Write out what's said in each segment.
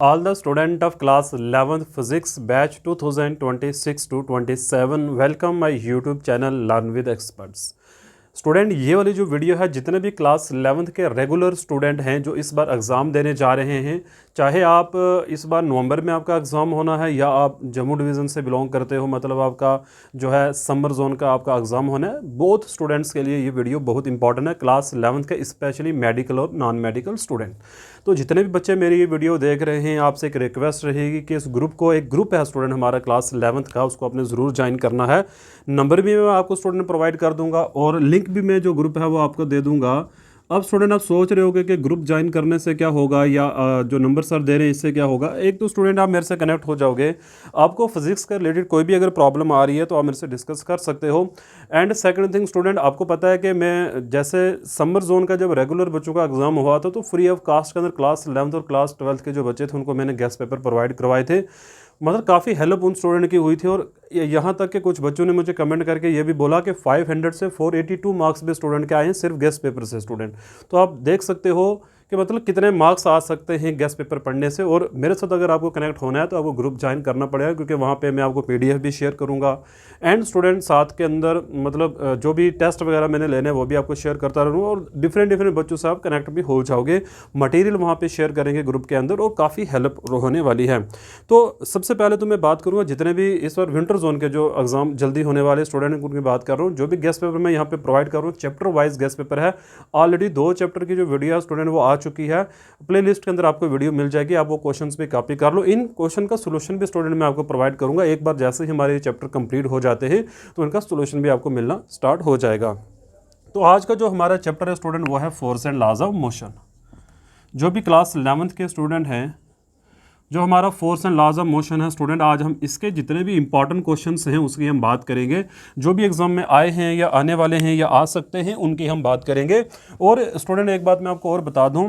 All the student of class 11th physics batch 2026 to 27 welcome my YouTube channel Learn with Experts। Student ये वाली जो video है, जितने भी क्लास 11th के रेगुलर स्टूडेंट हैं जो इस बार एग्ज़ाम देने जा रहे हैं, चाहे आप इस बार नवंबर में आपका एग्ज़ाम होना है या आप जम्मू डिवीज़न से बिलोंग करते हो, मतलब आपका जो है समर जोन का आपका एग्ज़ाम होना है, बोथ स्टूडेंट्स के लिए ये वीडियो बहुत इंपॉर्टेंट है, क्लास 11th के स्पेशली मेडिकल और नॉन मेडिकल स्टूडेंट। तो जितने भी बच्चे मेरी ये वीडियो देख रहे हैं, आपसे एक रिक्वेस्ट रहेगी कि इस ग्रुप को, एक ग्रुप है स्टूडेंट हमारा क्लास 11th का, उसको आपने ज़रूर ज्वाइन करना है। नंबर भी मैं आपको स्टूडेंट प्रोवाइड कर दूंगा और लिंक भी मैं जो ग्रुप है वो आपको दे दूंगा। अब स्टूडेंट आप सोच रहे होगे कि ग्रुप ज्वाइन करने से क्या होगा या जो नंबर सर दे रहे हैं इससे क्या होगा। एक तो स्टूडेंट आप मेरे से कनेक्ट हो जाओगे, आपको फिजिक्स के रिलेटेड कोई भी अगर प्रॉब्लम आ रही है तो आप मेरे से डिस्कस कर सकते हो। एंड सेकंड थिंग स्टूडेंट, आपको पता है कि मैं जैसे समर जोन का जब रेगुलर बच्चों का एग्जाम हुआ था तो फ्री ऑफ कास्ट के अंदर क्लास 11th और क्लास 12th के जो बच्चे थे उनको मैंने गेस्ट पेपर प्रोवाइड करवाए थे। मतलब काफ़ी हेल्प उन स्टूडेंट की हुई थी और यहाँ तक कि कुछ बच्चों ने मुझे कमेंट करके ये भी बोला कि 500 से 482 मार्क्स भी स्टूडेंट के आए हैं सिर्फ गेस्ट पेपर से स्टूडेंट। तो आप देख सकते हो कि मतलब कितने मार्क्स आ सकते हैं गेस्ट पेपर पढ़ने से। और मेरे साथ अगर आपको कनेक्ट होना है तो आपको ग्रुप ज्वाइन करना पड़ेगा, क्योंकि वहाँ पे मैं आपको पीडीएफ भी शेयर करूँगा एंड स्टूडेंट साथ के अंदर मतलब जो भी टेस्ट वगैरह मैंने लेने हैं वो भी आपको शेयर करता रहूँगा और डिफरेंट बच्चों से आप कनेक्ट भी हो जाओगे। मटेरियल वहाँ पे शेयर करेंगे ग्रुप के अंदर और काफ़ी हेल्प होने वाली है। तो सबसे पहले तो मैं बात करूँगा जितने भी इस बार विंटर जोन के जो एग्जाम जल्दी होने वाले स्टूडेंट हैं उनकी बात कर रहा हूँ। जो भी गेस्ट पेपर मैं यहाँ पे प्रोवाइड कर रहा हूँ चैप्टर वाइज गेस्ट पेपर है। ऑलरेडी 2 चैप्टर की जो वीडियो है स्टूडेंट वो आ चुकी है, प्लेलिस्ट के अंदर आपको वीडियो मिल जाएगी, आप वो क्वेश्चंस भी कॉपी कर लो। इन क्वेश्चन का सोल्यूशन भी स्टूडेंट मैं आपको प्रोवाइड करूंगा। एक बार जैसे ही हमारे चैप्टर कंप्लीट हो जाते हैं तो इनका सोल्यूशन भी आपको मिलना स्टार्ट हो जाएगा। तो आज का जो हमारा चैप्टर है स्टूडेंट वो है force and laws of motion. जो भी क्लास 11th के स्टूडेंट हैं, जो हमारा force and laws of motion है स्टूडेंट, आज हम इसके जितने भी इंपॉर्टेंट क्वेश्चंस हैं उसकी हम बात करेंगे। जो भी एग्जाम में आए हैं या आने वाले हैं या आ सकते हैं उनकी हम बात करेंगे। और स्टूडेंट एक बात मैं आपको और बता दूं,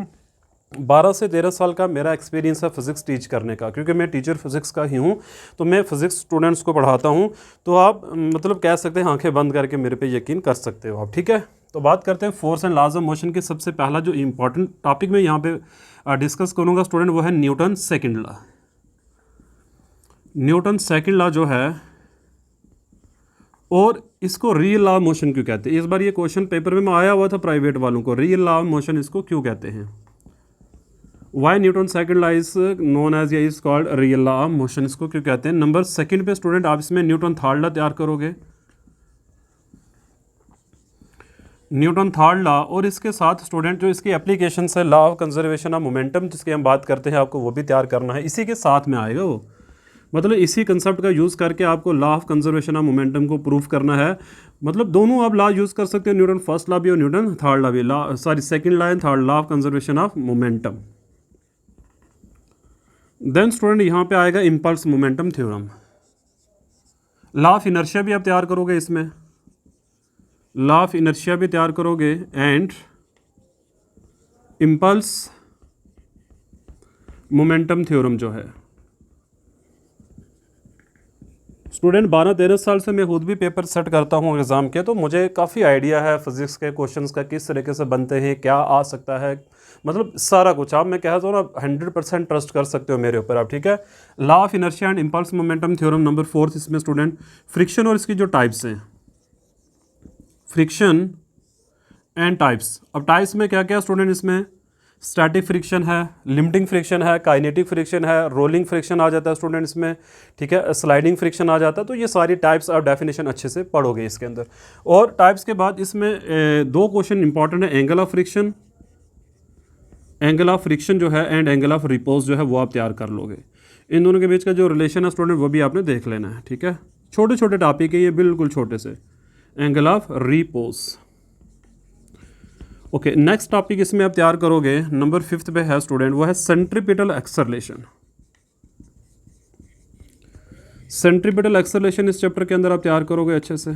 12 से 13 साल का मेरा एक्सपीरियंस है फिज़िक्स टीच करने का, क्योंकि मैं टीचर फिज़िक्स का ही हूँ। तो मैं फिज़िक्स स्टूडेंट्स को पढ़ाता हूँ। तो आप मतलब कह सकते हैं आंखें बंद करके मेरे पे यकीन कर सकते हो आप, ठीक है। तो बात करते हैं force and laws of motion के। सबसे पहला जो इंपॉर्टेंट टॉपिक मैं यहाँ पे डिस्कस करूँगा स्टूडेंट वो है Newton second law. Newton second law जो है, और इसको रियल लॉ ऑफ मोशन क्यों कहते हैं। इस बार ये क्वेश्चन पेपर में आया हुआ था प्राइवेट वालों को, रियल लॉ ऑफ मोशन इसको क्यों कहते हैं। Why Newton second law is known as या is called real law of motion, इसको क्यों कहते हैं। नंबर सेकंड पे स्टूडेंट आप इसमें न्यूटन थर्ड लॉ तैयार करोगे, न्यूटन थर्ड लॉ। और इसके साथ स्टूडेंट जो इसकी एप्लीकेशन है law of conservation of momentum जिसकी हम बात करते हैं, आपको वो भी तैयार करना है। इसी के साथ में आएगा वो, मतलब इसी कंसेप्ट का यूज़ करके आपको law of conservation of momentum को प्रूव करना है। मतलब दोनों आप लॉ यूज़ कर सकते हो, न्यूटन फर्स्ट लॉ भी और न्यूटन थर्ड लॉ भी, law sorry second law and third law of conservation of momentum. Then student यहाँ पे आएगा impulse momentum theorem. Law of inertia भी आप तैयार करोगे, इसमें लॉ ऑफ इनर्शिया भी तैयार करोगे एंड इम्पल्स मोमेंटम थ्योरम जो है। स्टूडेंट 12-13 साल से मैं खुद भी पेपर सेट करता हूँ एग्ज़ाम के, तो मुझे काफ़ी आइडिया है फिज़िक्स के क्वेश्चंस का, किस तरीके से बनते हैं, क्या आ सकता है, मतलब सारा कुछ। आप मैं कहता हूँ ना 100% ट्रस्ट कर सकते हो मेरे ऊपर आप, ठीक है। Law of inertia and impulse momentum theorem number 4 इसमें स्टूडेंट फ्रिक्शन और इसकी जो टाइप्स हैं, फ्रिक्शन एंड टाइप्स। अब टाइप्स में क्या क्या स्टूडेंट, इसमें स्टैटिक फ्रिक्शन है, लिमिटिंग फ्रिक्शन है, काइनेटिक फ्रिक्शन है, रोलिंग फ्रिक्शन आ जाता है स्टूडेंट इसमें, ठीक है, स्लाइडिंग फ्रिक्शन आ जाता है। तो ये सारी टाइप्स आप डेफिनेशन अच्छे से पढ़ोगे इसके अंदर। और टाइप्स के बाद इसमें 2 क्वेश्चन इंपॉर्टेंट है, angle of friction, angle of friction जो है एंड एंगल ऑफ रिपोज जो है वो आप तैयार कर लोगे। इन दोनों के बीच का जो रिलेशन है स्टूडेंट वो भी आपने देख लेना है, ठीक है। छोटे छोटे टॉपिक है ये, बिल्कुल छोटे से। Angle of repose, okay. Next topic इसमें आप तैयार करोगे नंबर 5 पे है स्टूडेंट, वो है सेंट्रीपिटल एक्सेलरेशन। सेंट्रीपिटल एक्सेलरेशन इस चैप्टर के अंदर आप तैयार करोगे अच्छे से।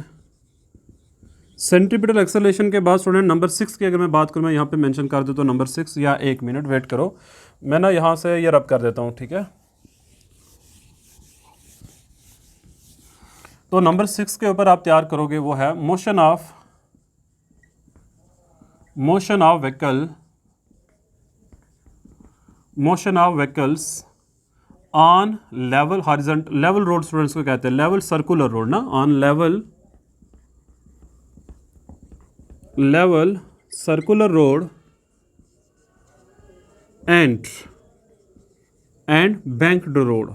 सेंट्रीपिटल एक्सेलरेशन के बाद स्टूडेंट नंबर 6 की अगर मैं बात करूँ, मैं यहाँ पे मेंशन कर दूँ तो नंबर 6, या 1 मिनट वेट करो, मैं ना यहाँ से ये रब कर देता हूँ, ठीक है। तो नंबर 6 के ऊपर आप तैयार करोगे वो है motion of vehicle, motion of vehicles on level horizontal, level road students को कहते हैं, लेवल सर्कुलर रोड ना, on level circular road and banked road,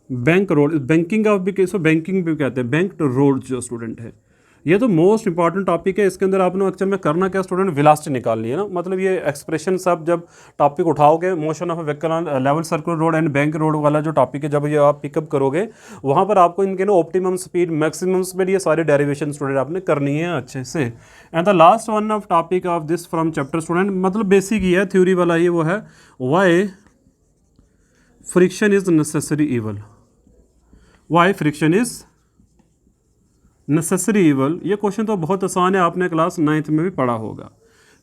bank road, banking का भी केस, बैंकिंग भी कहते हैं, बैंक्ड रोड जो स्टूडेंट है, ये तो मोस्ट इंपॉर्टेंट टॉपिक है। इसके अंदर आपने एक्चुअल में करना क्या स्टूडेंट, वेलोसिटी निकालनी है ना, मतलब ये एक्सप्रेशन सब जब टॉपिक उठाओगे, motion of vehicle on level circular road and bank road वाला जो टॉपिक है, जब ये आप पिकअप करोगे वहाँ पर आपको इनके ना ऑप्टिमम स्पीड, मैक्सिमम स्पीड, ये सारे डेरिवेशन स्टूडेंट आपने करनी है अच्छे से। And the last one of topic of this from chapter student, मतलब बेसिक ही है, थ्योरी वाला ये वो है, why friction is necessary evil, why friction is necessary evil. ये क्वेश्चन तो बहुत आसान है, आपने क्लास 9th में भी पढ़ा होगा।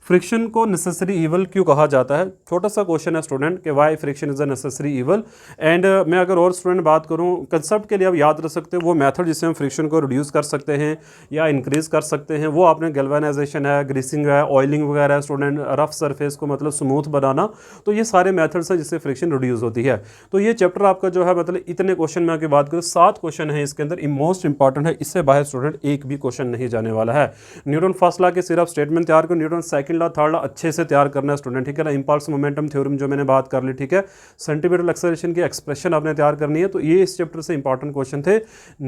फ्रिक्शन को नेसेसरी इवल क्यों कहा जाता है, छोटा सा क्वेश्चन है स्टूडेंट कि why friction is a necessary evil. And मैं अगर और स्टूडेंट बात करूं, कंसेप्ट के लिए आप याद रख सकते हो वो मेथड जिससे हम फ्रिक्शन को रिड्यूस कर सकते हैं या इंक्रीज कर सकते हैं, वो आपने गैल्वेनाइजेशन है, ग्रीसिंग है, ऑयलिंग वगैरह है स्टूडेंट, रफ सरफेस को मतलब स्मूथ बनाना, तो ये सारे मेथड्स हैं जिससे फ्रिक्शन रिड्यूस होती है। तो ये चैप्टर आपका जो है, मतलब इतने क्वेश्चन में आगे बात करूँ, 7 क्वेश्चन है इसके अंदर, मोस्ट इंपॉर्टेंट है, इससे बाहर स्टूडेंट एक भी क्वेश्चन नहीं जाने वाला है। न्यूटन फर्स्ट लॉ के सिर्फ स्टेटमेंट तैयार करो, Newton second law, third law अच्छे से तैयार करना है स्टूडेंट, ठीक है ना। इंपल्स मोमेंटम थ्योरम जो मैंने बात कर ली, ठीक है। सेंटीमीटर एक्सेलरेशन की एक्सप्रेशन आपने तैयार करनी है। तो ये इस चैप्टर से इंपॉर्टेंट क्वेश्चन थे।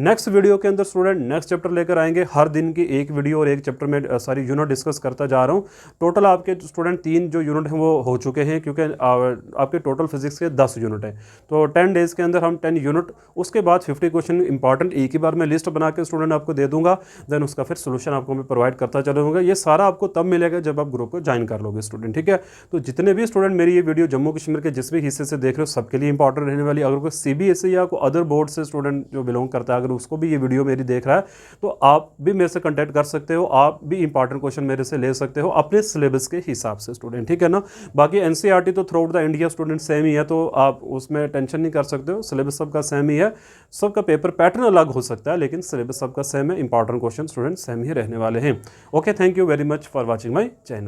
नेक्स्ट वीडियो के अंदर स्टूडेंट नेक्स्ट चैप्टर लेकर आएंगे, हर दिन की एक वीडियो और एक चैप्टर में सारी यूनिट डिस्कस करता जा रहा हूँ। टोटल आपके स्टूडेंट 3 जो यूनिट हैं वो हो चुके हैं, क्योंकि आपके टोटल फिजिक्स के 10 यूनिट हैं। तो 10 डेज के अंदर हम 10 यूनिट, उसके बाद 50 क्वेश्चन इंपॉर्टेंट एक ही बार मैं लिस्ट बना के स्टूडेंट आपको दे दूंगा, देन उसका फिर सोल्यूशन आपको मैं प्रोवाइड करता चलूँगा। ये सारा आपको तब मिलेगा जब आप ग्रुप को ज्वाइन कर लोगे स्टूडेंट, ठीक है। तो जितने भी स्टूडेंट मेरी ये वीडियो जम्मू कश्मीर के जिस भी हिस्से से देख रहे हो, सबके लिए इंपॉर्टेंट रहने वाली। अगर कोई सीबीएसई या कोई अदर बोर्ड से स्टूडेंट जो बिलोंग करता है, अगर उसको भी ये वीडियो मेरी देख रहा है, तो आप भी मेरे से कॉन्टैक्ट कर सकते हो, आप भी इंपॉर्टेंट क्वेश्चन मेरे से ले सकते हो अपने सिलेबस के हिसाब से स्टूडेंट, ठीक है ना। बाकी एनसीईआरटी तो throughout the India student same ही है, तो आप उसमें टेंशन नहीं कर सकते हो, सिलेबस सबका सेम ही है। सबका पेपर पैटर्न अलग हो सकता है, लेकिन सिलेबस सबका सेम है, इंपॉर्टेंट क्वेश्चन स्टूडेंट सेम ही रहने वाले हैं। Okay, thank you very much for watching my channel.